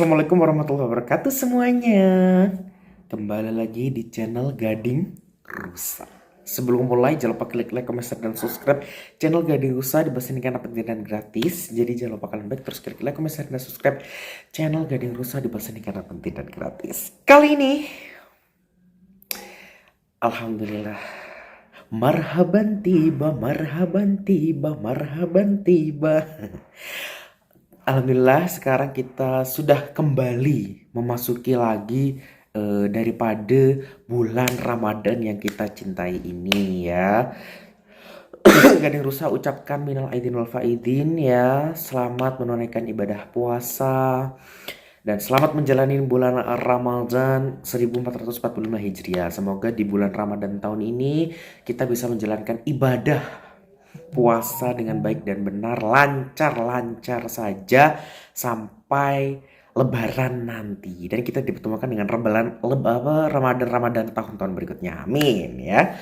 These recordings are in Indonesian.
Assalamualaikum warahmatullahi wabarakatuh semuanya. Kembali lagi di channel Gading Rusa. Sebelum mulai jangan lupa klik like, comment, share, dan subscribe. Channel Gading Rusa dibagikan pendidikan gratis. Jadi jangan lupa kalian baik terus klik like, comment, share, dan subscribe. Channel Gading Rusa dibagikan pendidikan gratis. Kali ini alhamdulillah, marhaban tiba, marhaban tiba, marhaban tiba. Alhamdulillah sekarang kita sudah kembali memasuki lagi daripada bulan Ramadan yang kita cintai ini ya. Gading Rusa ucapkan minal aidin wal faidin ya. Selamat menunaikan ibadah puasa dan selamat menjalani bulan Ramadan 1445 Hijriah. Semoga di bulan Ramadan tahun ini kita bisa menjalankan ibadah puasa dengan baik dan benar, lancar-lancar saja sampai Lebaran nanti, dan kita dipertemukan dengan Ramadan tahun-tahun berikutnya. Amin ya.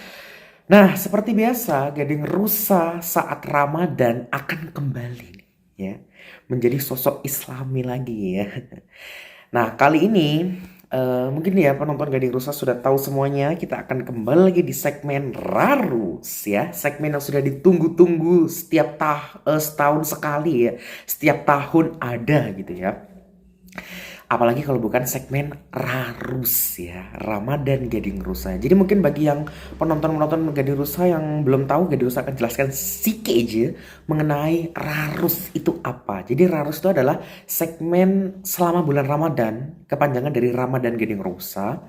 Nah, seperti biasa, Gading Rusa saat Ramadan akan kembali ya menjadi sosok Islami lagi ya. Nah, kali ini mungkin ya penonton Gading Rusa sudah tahu semuanya. Kita akan kembali lagi di segmen Rarus ya. Segmen yang sudah ditunggu-tunggu setiap setahun sekali ya. Setiap tahun ada gitu ya. Apalagi kalau bukan segmen Rarus ya, Ramadan Gading Rusa. Jadi mungkin bagi yang penonton-penonton Gading Rusa yang belum tahu, Gading Rusa akan jelaskan sedikit aja mengenai Rarus itu apa. Jadi Rarus itu adalah segmen selama bulan Ramadan, kepanjangan dari Ramadan Gading Rusa,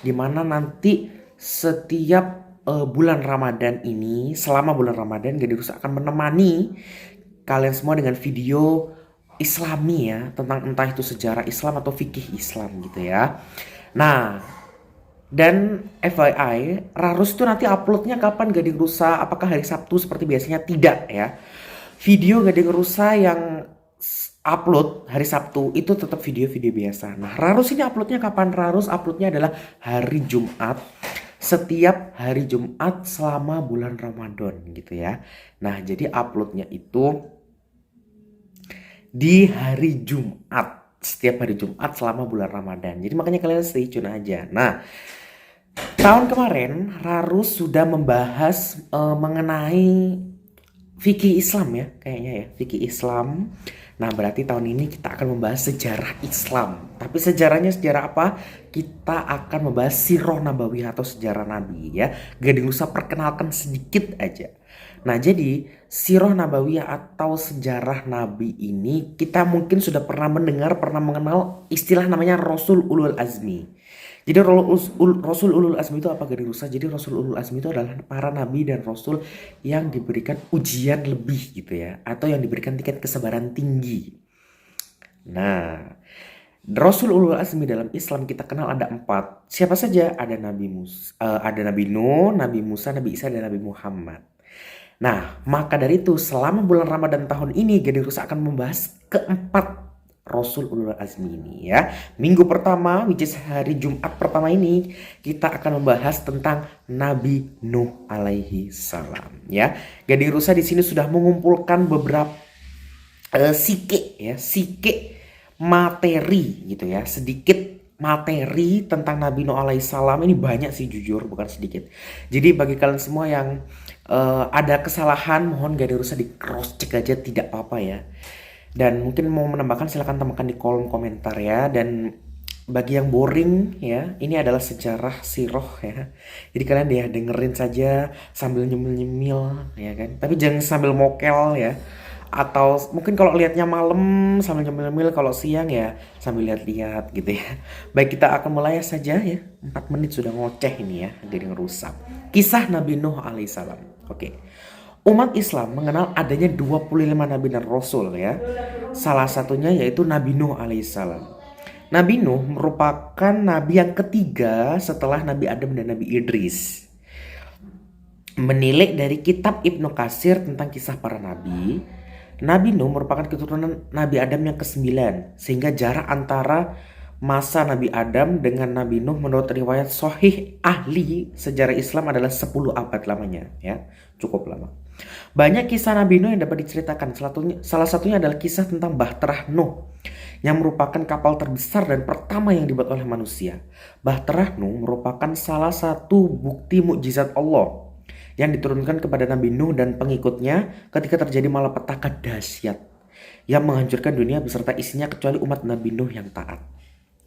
dimana nanti setiap bulan Ramadan ini, selama bulan Ramadan Gading Rusa akan menemani kalian semua dengan video Islami ya, tentang entah itu sejarah Islam atau fikih Islam gitu ya. Nah, dan FYI, Rarus itu nanti uploadnya kapan Gading Rusa? Apakah hari Sabtu seperti biasanya? Tidak ya. Video Gading Rusa yang upload hari Sabtu itu tetap video-video biasa. Nah, Rarus ini uploadnya kapan? Rarus uploadnya adalah hari Jumat. Setiap hari Jumat selama bulan Ramadan gitu ya. Nah, jadi uploadnya itu di hari Jumat, setiap hari Jumat selama bulan Ramadan. Jadi makanya kalian stay tune aja. Nah, tahun kemarin Rarus sudah membahas mengenai fikih Islam ya, kayaknya ya, fikih Islam. Nah, berarti tahun ini kita akan membahas sejarah Islam. Tapi sejarahnya sejarah apa? Kita akan membahas Sirah Nabawiyah atau sejarah Nabi ya. Gading Rusa perkenalkan sedikit aja. Nah, jadi Sirah Nabawiyah atau sejarah Nabi ini kita mungkin sudah pernah mendengar, pernah mengenal istilah namanya Rasul Ulul Azmi. Jadi Rasul Ulul Azmi itu apa, Gading Rusa? Jadi Rasul Ulul Azmi itu adalah para nabi dan rasul yang diberikan ujian lebih gitu ya, atau yang diberikan tingkat kesabaran tinggi. Nah, Rasul Ulul Azmi dalam Islam kita kenal ada 4. Siapa saja? Ada Nabi ada Nabi Nuh, Nabi Musa, Nabi Isa, dan Nabi Muhammad. Nah, maka dari itu selama bulan Ramadan tahun ini Gading Rusa akan membahas keempat Rasul Ulul Azmi ini ya. Minggu pertama, which is hari Jumat pertama ini, kita akan membahas tentang Nabi Nuh alaihi salam ya. Gading Rusa di sini sudah mengumpulkan beberapa sike materi gitu ya, sedikit materi tentang Nabi Nuh alaihissalam. Ini banyak sih jujur, bukan sedikit. Jadi bagi kalian semua yang ada kesalahan, mohon Gading Rusa di cross check aja, tidak apa-apa ya. Dan mungkin mau menambahkan silahkan tambahkan di kolom komentar ya. Dan bagi yang boring ya, ini adalah sejarah sirah ya. Jadi kalian ya dengerin saja sambil nyemil-nyemil ya kan. Tapi jangan sambil mokel ya. Atau mungkin kalau lihatnya malam sambil nyemil-nyemil, kalau siang ya sambil lihat-lihat gitu ya. Baik, kita akan mulai saja ya. 4 menit sudah ngoceh ini ya, Gading Rusa. Kisah Nabi Nuh alaihissalam. Oke. Umat Islam mengenal adanya 25 nabi dan rasul ya. Salah satunya yaitu Nabi Nuh alaihissalam. Nabi Nuh merupakan nabi yang ketiga setelah Nabi Adam dan Nabi Idris. Menilik dari kitab Ibnu Katsir tentang kisah para nabi, Nabi Nuh merupakan keturunan Nabi Adam yang ke-9, sehingga jarak antara masa Nabi Adam dengan Nabi Nuh menurut riwayat sahih ahli sejarah Islam adalah 10 abad lamanya ya, cukup lama. Banyak kisah Nabi Nuh yang dapat diceritakan, salah satunya adalah kisah tentang Bahtera Nuh yang merupakan kapal terbesar dan pertama yang dibuat oleh manusia. Bahtera Nuh merupakan salah satu bukti mukjizat Allah yang diturunkan kepada Nabi Nuh dan pengikutnya ketika terjadi malapetaka dahsyat yang menghancurkan dunia beserta isinya kecuali umat Nabi Nuh yang taat.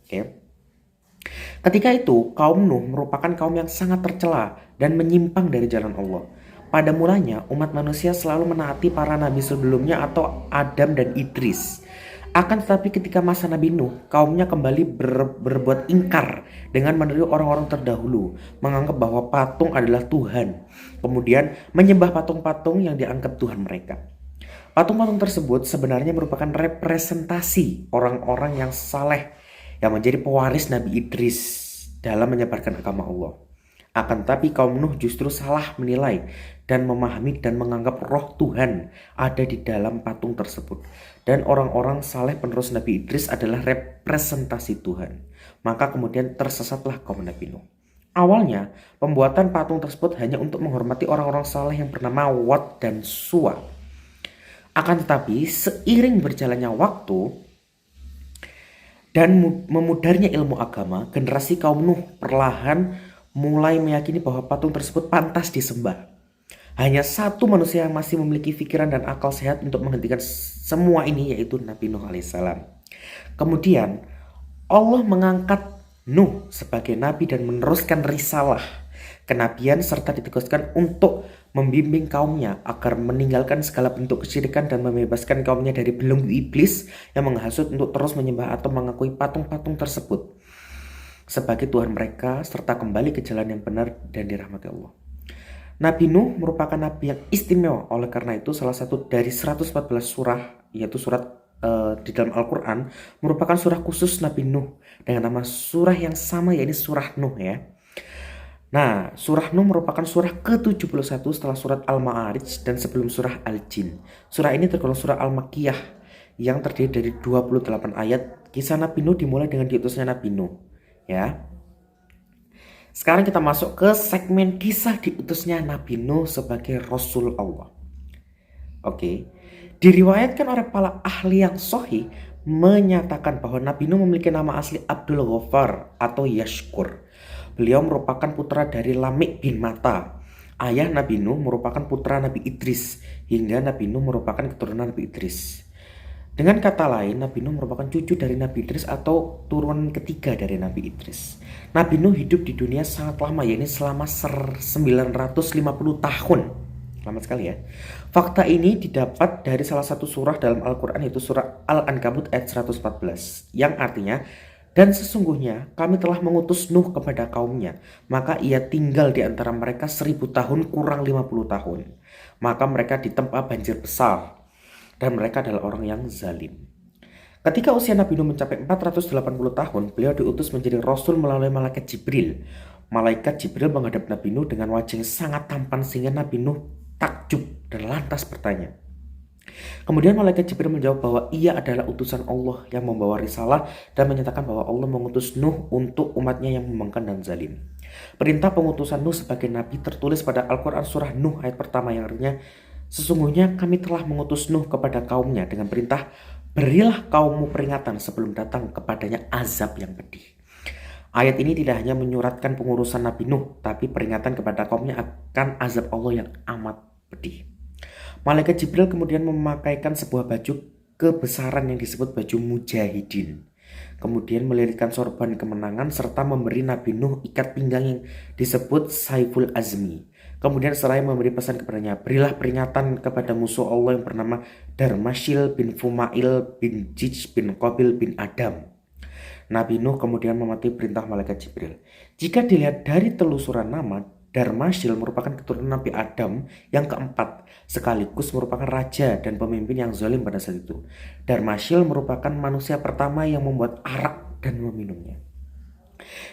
Oke. Ketika itu, kaum Nuh merupakan kaum yang sangat tercela dan menyimpang dari jalan Allah. Pada mulanya, umat manusia selalu menaati para nabi sebelumnya atau Adam dan Idris. Akan tetapi ketika masa Nabi Nuh, kaumnya kembali berbuat ingkar dengan meniru orang-orang terdahulu, menganggap bahwa patung adalah Tuhan, kemudian menyembah patung-patung yang dianggap Tuhan mereka. Patung-patung tersebut sebenarnya merupakan representasi orang-orang yang saleh yang menjadi pewaris Nabi Idris dalam menyebarkan agama Allah. Akan tetapi kaum Nuh justru salah menilai dan memahami dan menganggap roh Tuhan ada di dalam patung tersebut. Dan orang-orang saleh penerus Nabi Idris adalah representasi Tuhan. Maka kemudian tersesatlah kaum Nabi Nuh. Awalnya, pembuatan patung tersebut hanya untuk menghormati orang-orang saleh yang bernama Wat dan Suwa. Akan tetapi seiring berjalannya waktu dan memudarnya ilmu agama, generasi kaum Nuh perlahan mulai meyakini bahwa patung tersebut pantas disembah. Hanya satu manusia yang masih memiliki pikiran dan akal sehat untuk menghentikan semua ini, yaitu Nabi Nuh alaihissalam. Kemudian Allah mengangkat Nuh sebagai nabi dan meneruskan risalah kenabian serta ditugaskan untuk membimbing kaumnya agar meninggalkan segala bentuk kesyirikan dan membebaskan kaumnya dari belenggu iblis yang menghasut untuk terus menyembah atau mengakui patung-patung tersebut sebagai Tuhan mereka serta kembali ke jalan yang benar dan dirahmati Allah. Nabi Nuh merupakan nabi yang istimewa, oleh karena itu salah satu dari 114 surah, yaitu surat di dalam Al-Quran, merupakan surah khusus Nabi Nuh dengan nama surah yang sama, yaitu surah Nuh ya. Nah, surah Nuh merupakan surah ke-71 setelah surat Al-Ma'arij dan sebelum surah Al-Jin. Surah ini tergolong surah Al-Makkiyah yang terdiri dari 28 ayat. Kisah Nabi Nuh dimulai dengan diutusnya Nabi Nuh. Ya. Sekarang kita masuk ke segmen kisah diutusnya Nabi Nuh sebagai Rasul Allah. Oke. Diriwayatkan oleh para ahli yang sahih menyatakan bahwa Nabi Nuh memiliki nama asli Abdul Ghaffar atau Yashkur. Beliau merupakan putra dari Lamik bin Mata. Ayah Nabi Nuh merupakan putra Nabi Idris, hingga Nabi Nuh merupakan keturunan Nabi Idris. Dengan kata lain, Nabi Nuh merupakan cucu dari Nabi Idris atau turunan ketiga dari Nabi Idris. Nabi Nuh hidup di dunia sangat lama, yaitu selama 950 tahun. Lama sekali ya. Fakta ini didapat dari salah satu surah dalam Al-Quran, yaitu surah Al-Ankabut ayat 114, yang artinya, dan sesungguhnya kami telah mengutus Nuh kepada kaumnya, maka ia tinggal di antara mereka 1000 tahun kurang 50 tahun. Maka mereka ditempa banjir besar, dan mereka adalah orang yang zalim. Ketika usia Nabi Nuh mencapai 480 tahun, beliau diutus menjadi Rasul melalui malaikat Jibril. Malaikat Jibril menghadap Nabi Nuh dengan wajah yang sangat tampan sehingga Nabi Nuh takjub dan lantas bertanya. Kemudian malaikat Jibril menjawab bahwa ia adalah utusan Allah yang membawa risalah dan menyatakan bahwa Allah mengutus Nuh untuk umatnya yang membangkang dan zalim. Perintah pengutusan Nuh sebagai nabi tertulis pada Al-Quran surah Nuh ayat pertama yang artinya, sesungguhnya kami telah mengutus Nuh kepada kaumnya dengan perintah, berilah kaummu peringatan sebelum datang kepadanya azab yang pedih. Ayat ini tidak hanya menyuratkan pengurusan Nabi Nuh, tapi peringatan kepada kaumnya akan azab Allah yang amat pedih. Malaikat Jibril kemudian memakaikan sebuah baju kebesaran yang disebut baju mujahidin. Kemudian melirikan sorban kemenangan serta memberi Nabi Nuh ikat pinggang yang disebut Saiful Azmi. Kemudian seraya memberi pesan kepadanya, berilah peringatan kepada musuh Allah yang bernama Darmashil bin Fumail bin Jij bin Qabil bin Adam. Nabi Nuh kemudian mematuhi perintah malaikat Jibril. Jika dilihat dari telusuran nama, Darmashil merupakan keturunan Nabi Adam yang keempat, sekaligus merupakan raja dan pemimpin yang zalim pada saat itu. Darmashil merupakan manusia pertama yang membuat arak dan meminumnya.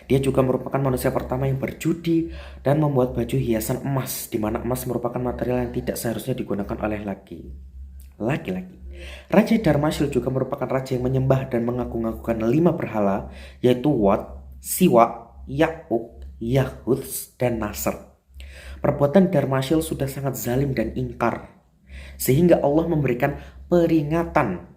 Dia juga merupakan manusia pertama yang berjudi dan membuat baju hiasan emas, di mana emas merupakan material yang tidak seharusnya digunakan oleh laki-laki. Raja Darmashil juga merupakan raja yang menyembah dan mengagung-agungkan 5 berhala, yaitu Wat, Siwa, Ya'uk, Yahudz, dan Nasr. Perbuatan Darmashil sudah sangat zalim dan ingkar, sehingga Allah memberikan peringatan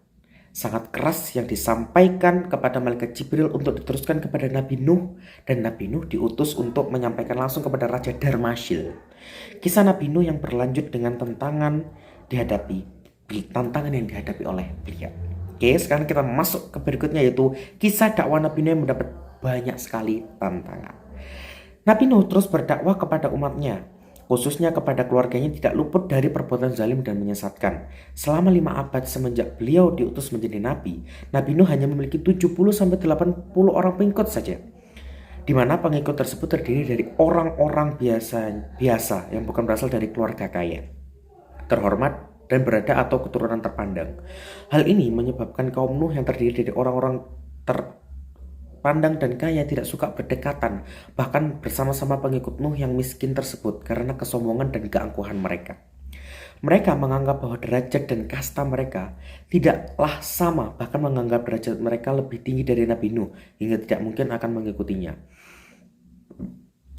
sangat keras yang disampaikan kepada malaikat Jibril untuk diteruskan kepada Nabi Nuh, dan Nabi Nuh diutus untuk menyampaikan langsung kepada Raja Darmashil. Kisah Nabi Nuh yang berlanjut dengan tantangan yang dihadapi oleh beliau. Oke, sekarang kita masuk ke berikutnya, yaitu kisah dakwah Nabi Nuh yang mendapat banyak sekali tantangan. Nabi Nuh terus berdakwah kepada umatnya, khususnya kepada keluarganya, tidak luput dari perbuatan zalim dan menyesatkan. Selama 5 abad semenjak beliau diutus menjadi nabi, Nabi Nuh hanya memiliki 70-80 orang pengikut saja, di mana pengikut tersebut terdiri dari orang-orang biasa yang bukan berasal dari keluarga kaya, terhormat, dan berada atau keturunan terpandang. Hal ini menyebabkan kaum Nuh yang terdiri dari orang-orang terpandang dan kaya tidak suka berdekatan, bahkan bersama-sama pengikut Nuh yang miskin tersebut, karena kesombongan dan keangkuhan mereka. Mereka menganggap bahwa derajat dan kasta mereka tidaklah sama, bahkan menganggap derajat mereka lebih tinggi dari Nabi Nuh, hingga tidak mungkin akan mengikutinya.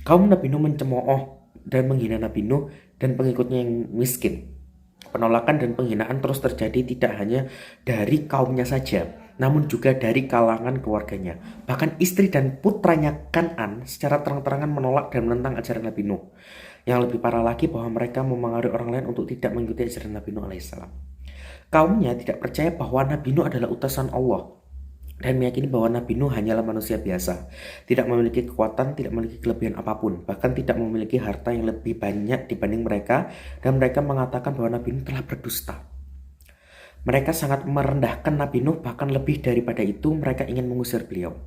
Kaum Nabi Nuh mencemooh dan menghina Nabi Nuh dan pengikutnya yang miskin. Penolakan dan penghinaan terus terjadi tidak hanya dari kaumnya saja, namun juga dari kalangan keluarganya. Bahkan istri dan putranya Kan'an secara terang-terangan menolak dan menentang ajaran Nabi Nuh. Yang lebih parah lagi, bahwa mereka memengaruhi orang lain untuk tidak mengikuti ajaran Nabi Nuh alaihissalam. Kaumnya tidak percaya bahwa Nabi Nuh adalah utusan Allah, dan meyakini bahwa Nabi Nuh hanyalah manusia biasa, tidak memiliki kekuatan, tidak memiliki kelebihan apapun, bahkan tidak memiliki harta yang lebih banyak dibanding mereka, dan mereka mengatakan bahwa Nabi Nuh telah berdusta. Mereka sangat merendahkan Nabi Nuh, bahkan lebih daripada itu mereka ingin mengusir beliau.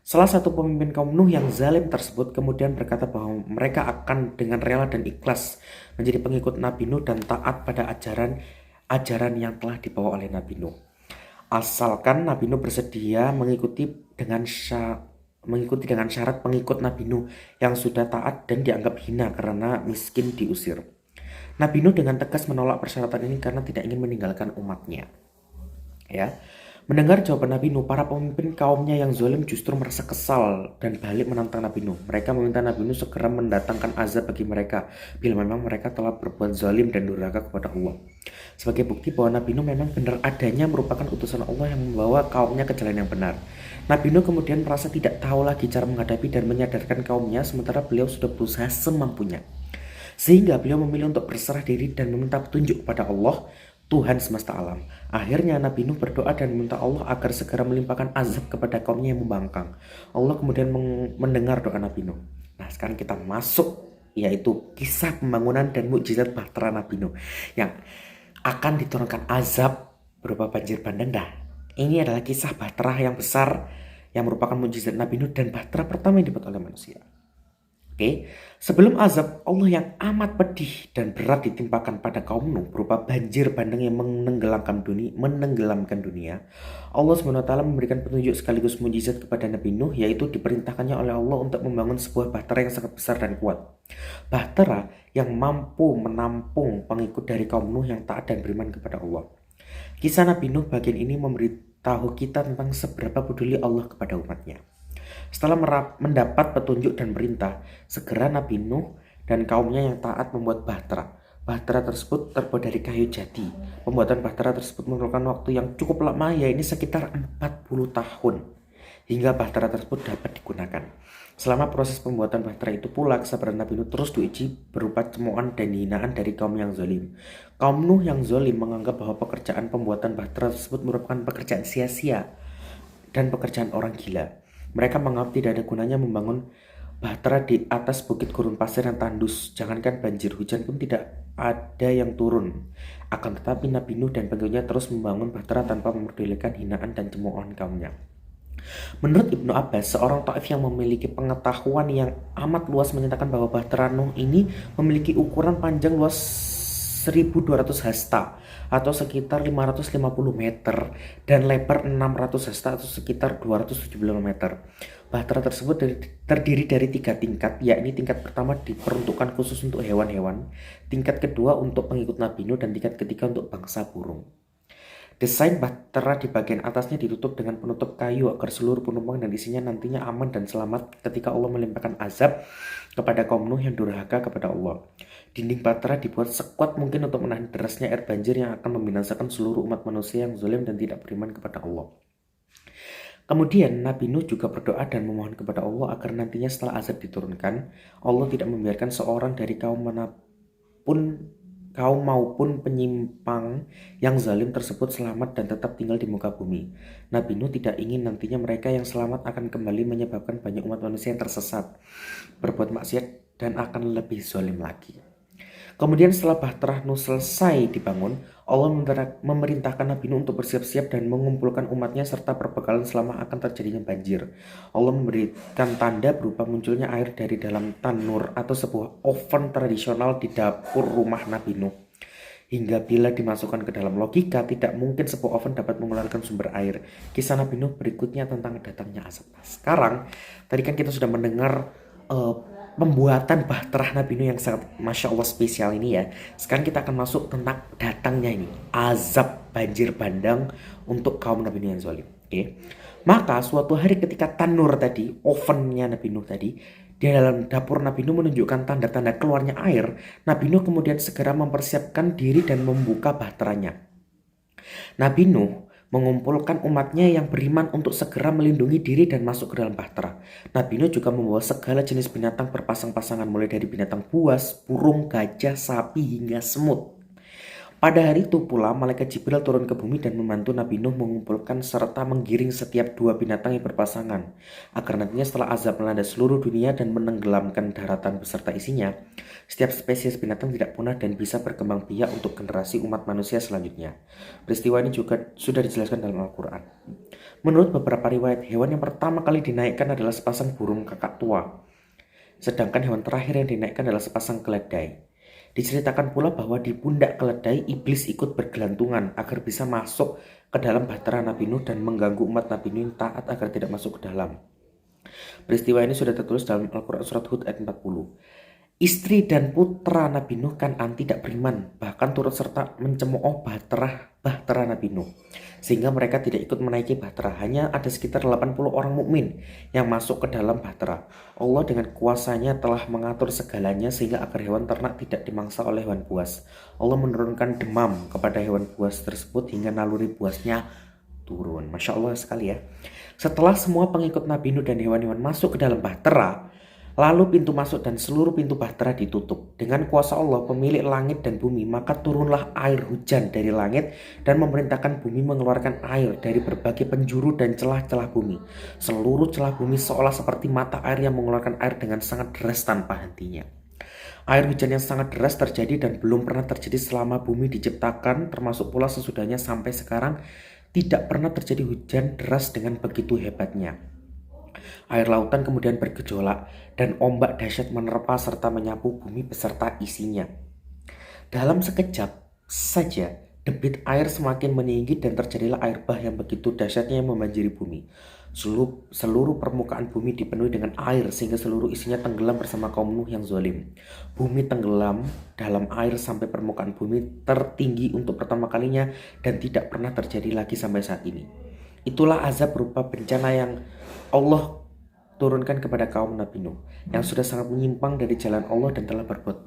Salah satu pemimpin kaum Nuh yang zalim tersebut kemudian berkata bahwa mereka akan dengan rela dan ikhlas menjadi pengikut Nabi Nuh dan taat pada ajaran yang telah dibawa oleh Nabi Nuh, asalkan Nabi Nuh bersedia mengikuti dengan syarat pengikut Nabi Nuh yang sudah taat dan dianggap hina karena miskin diusir. Nabi Nuh dengan tegas menolak persyaratan ini karena tidak ingin meninggalkan umatnya. Ya, mendengar jawaban Nabi Nuh, para pemimpin kaumnya yang zalim justru merasa kesal dan balik menantang Nabi Nuh. Mereka meminta Nabi Nuh segera mendatangkan azab bagi mereka bila memang mereka telah berbuat zalim dan durhaka kepada Allah. Sebagai bukti bahwa Nabi Nuh memang benar adanya merupakan utusan Allah yang membawa kaumnya ke jalan yang benar. Nabi Nuh kemudian merasa tidak tahu lagi cara menghadapi dan menyadarkan kaumnya, sementara beliau sudah berusaha semampunya. Sehingga beliau memilih untuk berserah diri dan meminta petunjuk kepada Allah, Tuhan semesta alam. Akhirnya Nabi Nuh berdoa dan meminta Allah agar segera melimpahkan azab kepada kaumnya yang membangkang. Allah kemudian mendengar doa Nabi Nuh. Nah, sekarang kita masuk, yaitu kisah pembangunan dan mukjizat bahtera Nabi Nuh yang akan diturunkan azab berupa banjir bandang. Ini adalah kisah bahtera yang besar yang merupakan mukjizat Nabi Nuh dan bahtera pertama yang dibuat oleh manusia. Oke, sebelum azab Allah yang amat pedih dan berat ditimpakan pada kaum Nuh berupa banjir bandang yang menenggelamkan dunia, Allah SWT memberikan petunjuk sekaligus mukjizat kepada Nabi Nuh, yaitu diperintahkannya oleh Allah untuk membangun sebuah bahtera yang sangat besar dan kuat. Bahtera yang mampu menampung pengikut dari kaum Nuh yang taat dan beriman kepada Allah. Kisah Nabi Nuh bagian ini memberitahu kita tentang seberapa peduli Allah kepada umatnya. Setelah mendapat petunjuk dan perintah, segera Nabi Nuh dan kaumnya yang taat membuat bahtera. Bahtera tersebut terbuat dari kayu jati. Pembuatan bahtera tersebut memerlukan waktu yang cukup lama, yaitu sekitar 40 tahun, hingga bahtera tersebut dapat digunakan. Selama proses pembuatan bahtera itu pula, kesabaran Nabi Nuh terus diuji berupa cemoohan dan hinaan dari kaum yang zalim. Kaum Nuh yang zalim menganggap bahwa pekerjaan pembuatan bahtera tersebut merupakan pekerjaan sia-sia dan pekerjaan orang gila. Mereka menganggap tidak ada gunanya membangun bahtera di atas bukit gurun pasir yang tandus. Jangankan banjir hujan pun tidak ada yang turun. Akan tetapi Nabi Nuh dan pengikutnya terus membangun bahtera tanpa memperdulikan hinaan dan cemoohan kaumnya. Menurut Ibnu Abbas, seorang Taif yang memiliki pengetahuan yang amat luas menyatakan bahwa bahtera Nuh ini memiliki ukuran panjang luas 1200 hasta atau sekitar 550 meter dan lebar 600 hasta atau sekitar 275 meter. Bahtera tersebut terdiri dari 3 tingkat, yakni tingkat pertama diperuntukkan khusus untuk hewan-hewan, tingkat kedua untuk pengikut Nabi Nuh, dan tingkat ketiga untuk bangsa burung. Desain bahtera di bagian atasnya ditutup dengan penutup kayu agar seluruh penumpang dan isinya nantinya aman dan selamat ketika Allah melimpahkan azab kepada kaum Nuh yang durhaka kepada Allah. Dinding bahtera dibuat sekuat mungkin untuk menahan derasnya air banjir yang akan membinasakan seluruh umat manusia yang zalim dan tidak beriman kepada Allah. Kemudian Nabi Nuh juga berdoa dan memohon kepada Allah agar nantinya setelah azab diturunkan, Allah tidak membiarkan seorang dari kaum maupun penyimpang yang zalim tersebut selamat dan tetap tinggal di muka bumi. Nabi Nuh tidak ingin nantinya mereka yang selamat akan kembali menyebabkan banyak umat manusia yang tersesat, berbuat maksiat dan akan lebih zalim lagi. Kemudian setelah bahtera Nuh selesai dibangun, Allah memerintahkan Nabi Nuh untuk bersiap-siap dan mengumpulkan umatnya serta perbekalan selama akan terjadinya banjir. Allah memberikan tanda berupa munculnya air dari dalam tanur atau sebuah oven tradisional di dapur rumah Nabi Nuh. Hingga bila dimasukkan ke dalam logika, tidak mungkin sebuah oven dapat mengeluarkan sumber air. Kisah Nabi Nuh berikutnya tentang datangnya asap. Sekarang, tadi kan kita sudah mendengar pembuatan bahtera Nabi Nuh yang sangat Masya Allah spesial ini ya. Sekarang kita akan masuk tentang datangnya ini azab banjir bandang untuk kaum Nabi Nuh yang zalim. Oke. Maka suatu hari ketika tanur tadi, ovennya Nabi Nuh tadi, di dalam dapur Nabi Nuh menunjukkan tanda-tanda keluarnya air, Nabi Nuh kemudian segera mempersiapkan diri dan membuka bahteranya. Nabi Nuh mengumpulkan umatnya yang beriman untuk segera melindungi diri dan masuk ke dalam bahtera. Nabi Nuh juga membawa segala jenis binatang berpasang-pasangan mulai dari binatang buas, burung, gajah, sapi hingga semut. Pada hari itu pula malaikat Jibril turun ke bumi dan membantu Nabi Nuh mengumpulkan serta menggiring setiap dua binatang yang berpasangan agar nantinya setelah azab melanda seluruh dunia dan menenggelamkan daratan beserta isinya, setiap spesies binatang tidak punah dan bisa berkembang biak untuk generasi umat manusia selanjutnya. Peristiwa ini juga sudah dijelaskan dalam Al-Quran. Menurut beberapa riwayat, hewan yang pertama kali dinaikkan adalah sepasang burung kakak tua, sedangkan hewan terakhir yang dinaikkan adalah sepasang keledai. Diceritakan pula bahwa di pundak keledai iblis ikut bergelantungan agar bisa masuk ke dalam bahtera Nabi Nuh dan mengganggu umat Nabi Nuh yang taat agar tidak masuk ke dalam. Peristiwa ini sudah tertulis dalam Al-Quran surat Hud ayat 40. Istri dan putra Nabi Nuh Kan'an tidak beriman, bahkan turut serta mencemooh bahtera Nabi Nuh, sehingga mereka tidak ikut menaiki bahtera. Hanya ada sekitar 80 orang mukmin yang masuk ke dalam bahtera. Allah dengan kuasanya telah mengatur segalanya sehingga agar hewan ternak tidak dimangsa oleh hewan buas. Allah menurunkan demam kepada hewan buas tersebut hingga naluri buasnya turun. Masya Allah sekali ya. Setelah semua pengikut Nabi Nuh dan hewan-hewan masuk ke dalam bahtera, lalu pintu masuk dan seluruh pintu bahtera ditutup. Dengan kuasa Allah pemilik langit dan bumi, maka turunlah air hujan dari langit dan memerintahkan bumi mengeluarkan air dari berbagai penjuru dan celah-celah bumi. Seluruh celah bumi seolah seperti mata air yang mengeluarkan air dengan sangat deras tanpa hentinya. Air hujan yang sangat deras terjadi dan belum pernah terjadi selama bumi diciptakan, termasuk pula sesudahnya sampai sekarang tidak pernah terjadi hujan deras dengan begitu hebatnya. Air lautan kemudian bergejolak dan ombak dahsyat menerpa serta menyapu bumi beserta isinya. Dalam sekejap saja debit air semakin meninggi dan terjadilah air bah yang begitu dahsyatnya yang membanjiri bumi. Seluruh permukaan bumi dipenuhi dengan air sehingga seluruh isinya tenggelam bersama kaum Nuh yang zalim. Bumi tenggelam dalam air sampai permukaan bumi tertinggi untuk pertama kalinya dan tidak pernah terjadi lagi sampai saat ini. Itulah azab berupa bencana yang Allah turunkan kepada kaum Nabi Nuh yang sudah sangat menyimpang dari jalan Allah dan telah berbuat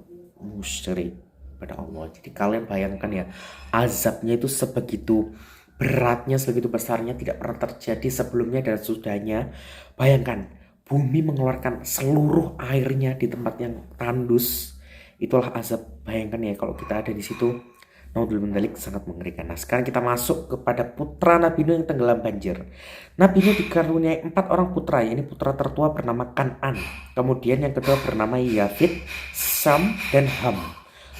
musyrik pada Allah. Jadi kalian bayangkan ya, azabnya itu sebegitu beratnya, sebegitu besarnya, tidak pernah terjadi sebelumnya dan sudahnya. Bayangkan, bumi mengeluarkan seluruh airnya di tempat yang tandus. Itulah azab. Bayangkan ya kalau kita ada di situ. Naudzubillah min dzalik, sangat mengerikan. Nah sekarang kita masuk kepada putra Nabi Nuh yang tenggelam banjir. Nabi Nuh dikaruniai 4 orang putra. Ini putra tertua bernama Kan'an, kemudian yang kedua bernama Yafid, Sam, dan Ham.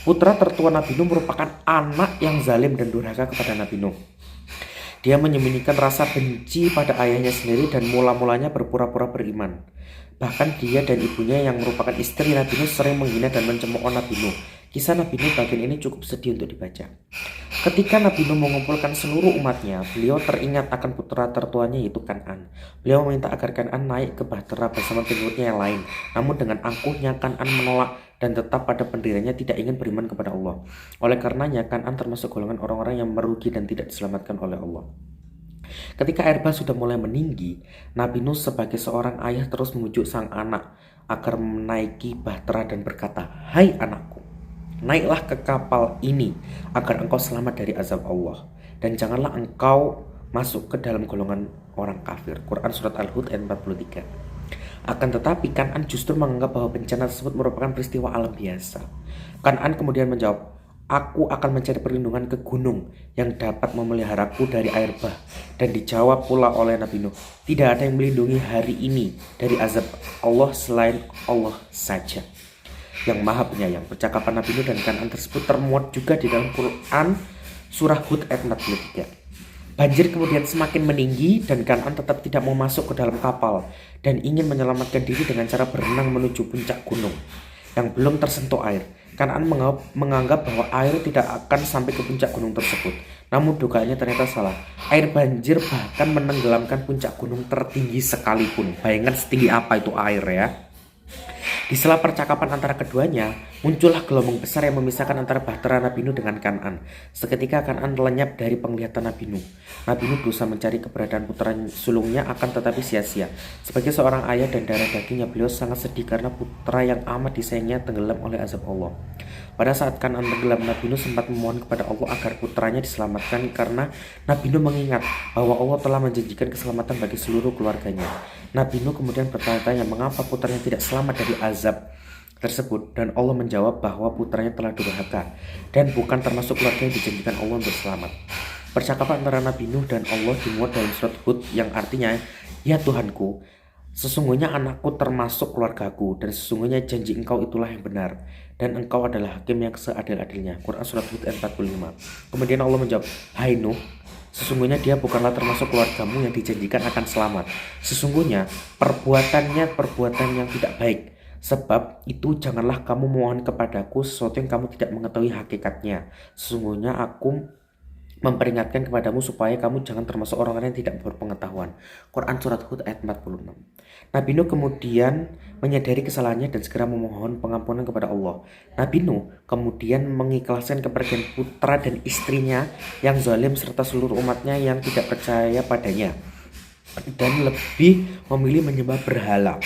Putra tertua Nabi Nuh merupakan anak yang zalim dan durhaka kepada Nabi Nuh. Dia menyembunyikan rasa benci pada ayahnya sendiri dan mula-mulanya berpura-pura beriman. Bahkan dia dan ibunya yang merupakan istri Nabi Nuh sering menghina dan mencemooh Nabi Nuh. Kisah Nabi Nuh bagian ini cukup sedih untuk dibaca. Ketika Nabi Nuh mengumpulkan seluruh umatnya, beliau teringat akan putra tertuanya yaitu Kan'an. Beliau meminta agar Kan'an naik ke bahtera bersama pengikutnya yang lain. Namun dengan angkuhnya Kan'an menolak dan tetap pada pendiriannya tidak ingin beriman kepada Allah. Oleh karenanya Kan'an termasuk golongan orang-orang yang merugi dan tidak diselamatkan oleh Allah. Ketika air bah sudah mulai meninggi, Nabi Nuh sebagai seorang ayah terus memujuk sang anak agar menaiki bahtera dan berkata, "Hai anakku, naiklah ke kapal ini agar engkau selamat dari azab Allah, dan janganlah engkau masuk ke dalam golongan orang kafir." Quran Surat Al-Hud ayat 43. Akan tetapi Kan'an justru menganggap bahwa bencana tersebut merupakan peristiwa alam biasa. Kan'an kemudian menjawab, "Aku akan mencari perlindungan ke gunung yang dapat memeliharaku dari air bah." Dan dijawab pula oleh Nabi Nuh, "Tidak ada yang melindungi hari ini dari azab Allah selain Allah saja yang maha penyayang." Percakapan Nabi Nuh dan Kan'an tersebut termuat juga di dalam Quran Surah Hud ayat 43. Banjir kemudian semakin meninggi dan Kan'an tetap tidak mau masuk ke dalam kapal dan ingin menyelamatkan diri dengan cara berenang menuju puncak gunung yang belum tersentuh air. Kan'an menganggap bahwa air tidak akan sampai ke puncak gunung tersebut. Namun dugaannya ternyata salah. Air banjir bahkan menenggelamkan puncak gunung tertinggi sekalipun. Bayangkan setinggi apa itu air ya. Di sela percakapan antara keduanya, muncullah gelombang besar yang memisahkan antara bahtera Nabi Nuh dengan Kan'an. Seketika Kan'an lenyap dari penglihatan Nabi Nuh. Nabi Nuh berusaha mencari keberadaan putra sulungnya, akan tetapi sia-sia. Sebagai seorang ayah dan darah dagingnya, beliau sangat sedih karena putra yang amat disayangnya tenggelam oleh azab Allah. Pada saat Kan'an tenggelam, Nabi Nuh sempat memohon kepada Allah agar putranya diselamatkan karena Nabi Nuh mengingat bahwa Allah telah menjanjikan keselamatan bagi seluruh keluarganya. Nabi Nuh kemudian bertanya-tanya mengapa putranya tidak selamat dari azab tersebut, dan Allah menjawab bahwa putranya telah durhaka dan bukan termasuk keluarga yang dijanjikan Allah untuk selamat. Percakapan antara Nabi Nuh dan Allah dimuat dalam surat Hud yang artinya, "Ya Tuhanku, sesungguhnya anakku termasuk keluargaku, dan sesungguhnya janji engkau itulah yang benar, dan engkau adalah hakim yang seadil-adilnya." Quran Surat Hud ayat 45. Kemudian Allah menjawab, "Hai Nuh, sesungguhnya dia bukanlah termasuk keluargamu yang dijanjikan akan selamat. Sesungguhnya perbuatannya perbuatan yang tidak baik. Sebab itu janganlah kamu mohon kepadaku sesuatu yang kamu tidak mengetahui hakikatnya. Sesungguhnya aku memperingatkan kepadamu supaya kamu jangan termasuk orang-orang yang tidak berpengetahuan." Quran Surat Hud ayat 46. Nabi Nuh kemudian menyadari kesalahannya dan segera memohon pengampunan kepada Allah. Nabi Nuh kemudian mengikhlaskan kepergian putra dan istrinya yang zalim serta seluruh umatnya yang tidak percaya padanya dan lebih memilih menyembah berhala,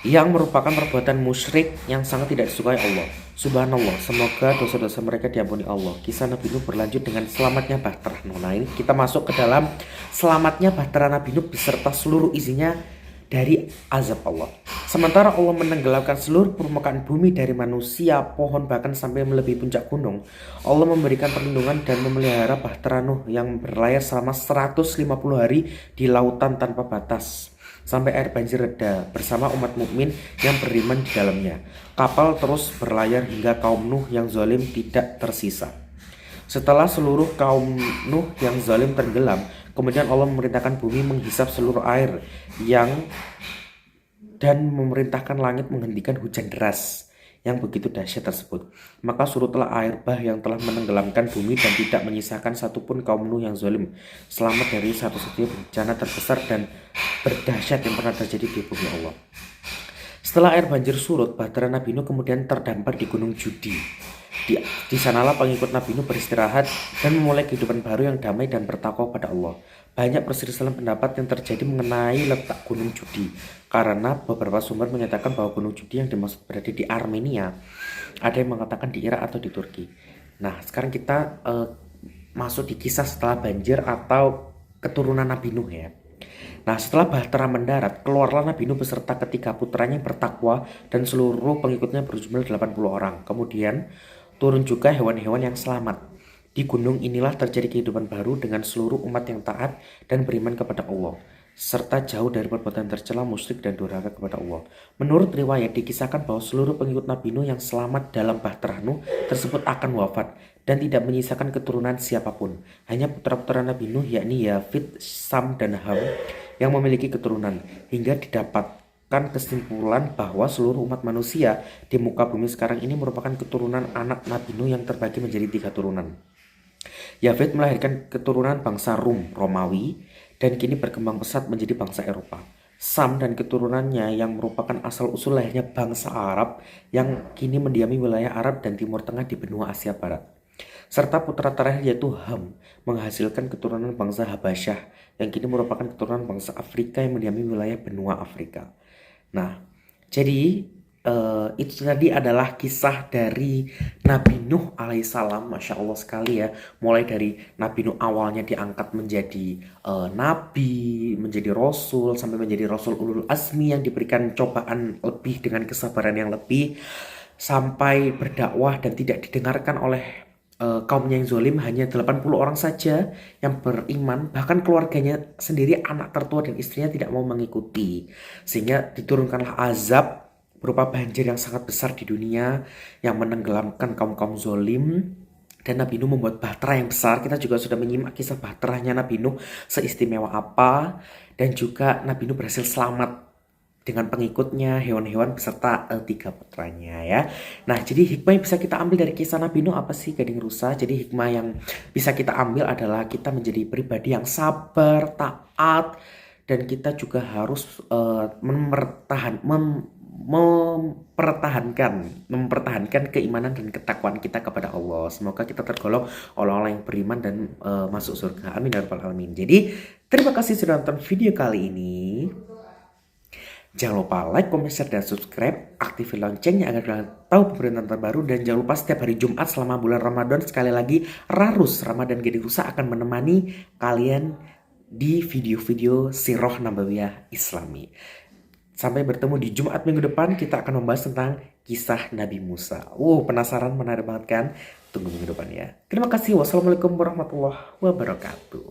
yang merupakan perbuatan musyrik yang sangat tidak disukai Allah. Subhanallah, semoga dosa-dosa mereka diampuni Allah. Kisah Nabi Nuh berlanjut dengan selamatnya bahtera Nuh. Nah, ini kita masuk ke dalam selamatnya bahtera Nabi Nuh beserta seluruh isinya dari azab Allah. Sementara Allah menenggelamkan seluruh permukaan bumi dari manusia, pohon, bahkan sampai melebihi puncak gunung, Allah memberikan perlindungan dan memelihara bahtera Nuh yang berlayar selama 150 hari di lautan tanpa batas sampai air banjir reda bersama umat mukmin yang beriman di dalamnya. Kapal terus berlayar hingga kaum Nuh yang zalim tidak tersisa. Setelah seluruh kaum Nuh yang zalim tenggelam, kemudian Allah memerintahkan bumi menghisap seluruh air dan memerintahkan langit menghentikan hujan deras yang begitu dahsyat tersebut. Maka surutlah air bah yang telah menenggelamkan bumi dan tidak menyisakan satupun kaum Nuh yang zalim selamat dari satu-satunya bencana terbesar dan berdahsyat yang pernah terjadi di bumi Allah. Setelah air banjir surut, bahtera Nabi Nuh kemudian terdampar di Gunung Judi. Di sanalah pengikut Nabi Nuh beristirahat dan memulai kehidupan baru yang damai dan bertakwa pada Allah. Banyak perselisihan pendapat yang terjadi mengenai letak Gunung Judi, karena beberapa sumber menyatakan bahwa Gunung Judi yang dimaksud berada di Armenia, ada yang mengatakan di Irak atau di Turki. Nah, sekarang kita masuk di kisah setelah banjir atau keturunan Nabi Nuh ya. Nah, setelah bahtera mendarat, keluarlah Nabi Nuh beserta ketiga putranya yang bertakwa dan seluruh pengikutnya berjumlah 80 orang. Kemudian turun juga hewan-hewan yang selamat. Di gunung inilah terjadi kehidupan baru dengan seluruh umat yang taat dan beriman kepada Allah, serta jauh dari perbuatan tercela, musyrik, dan durhaka kepada Allah. Menurut riwayat dikisahkan bahwa seluruh pengikut Nabi Nuh yang selamat dalam bahtera Nuh tersebut akan wafat dan tidak menyisakan keturunan siapapun. Hanya putra-putra Nabi Nuh yakni Yafid, Sam, dan Ham yang memiliki keturunan, hingga didapatkan kesimpulan bahwa seluruh umat manusia di muka bumi sekarang ini merupakan keturunan anak Nabi Nuh yang terbagi menjadi 3 turunan. Yafid melahirkan keturunan bangsa Rum, Romawi, dan kini berkembang pesat menjadi bangsa Eropa. Sam dan keturunannya yang merupakan asal-usul lahirnya bangsa Arab yang kini mendiami wilayah Arab dan Timur Tengah di benua Asia Barat. Serta putra terakhir yaitu Ham, menghasilkan keturunan bangsa Habasyah yang kini merupakan keturunan bangsa Afrika yang mendiami wilayah benua Afrika. Nah, jadi itu tadi adalah kisah dari Nabi Nuh alaihissalam. Masya Allah sekali ya. Mulai dari Nabi Nuh awalnya diangkat menjadi nabi, menjadi rasul, sampai menjadi rasul ulul azmi yang diberikan cobaan lebih dengan kesabaran yang lebih, sampai berdakwah dan tidak didengarkan oleh kaumnya yang zolim. Hanya 80 orang saja yang beriman, bahkan keluarganya sendiri, anak tertua dan istrinya tidak mau mengikuti, sehingga diturunkanlah azab berupa banjir yang sangat besar di dunia yang menenggelamkan kaum-kaum zolim. Dan Nabi Nuh membuat bahtera yang besar. Kita juga sudah menyimak kisah bahteranya Nabi Nuh seistimewa apa, dan juga Nabi Nuh berhasil selamat dengan pengikutnya, hewan-hewan beserta tiga putranya ya. Nah, jadi hikmah yang bisa kita ambil dari kisah Nabi Nuh apa sih, Gading Rusa? Jadi hikmah yang bisa kita ambil adalah kita menjadi pribadi yang sabar, taat, dan kita juga harus mempertahankan keimanan dan ketakwaan kita kepada Allah. Semoga kita tergolong orang-orang yang beriman dan masuk surga. Amin ya rabbal alamin. Jadi, terima kasih sudah nonton video kali ini. Jangan lupa like, comment, share, dan subscribe. Aktifin loncengnya agar kalian tahu pemberitaan terbaru. Dan jangan lupa setiap hari Jumat selama bulan Ramadan, sekali lagi, Rarus Ramadan Gading Rusa akan menemani kalian di video-video Sirah Nabawiyah Islami. Sampai bertemu di Jumat minggu depan, kita akan membahas tentang kisah Nabi Musa. Penasaran, menarik banget kan? Tunggu minggu depan ya. Terima kasih. Wassalamualaikum warahmatullahi wabarakatuh.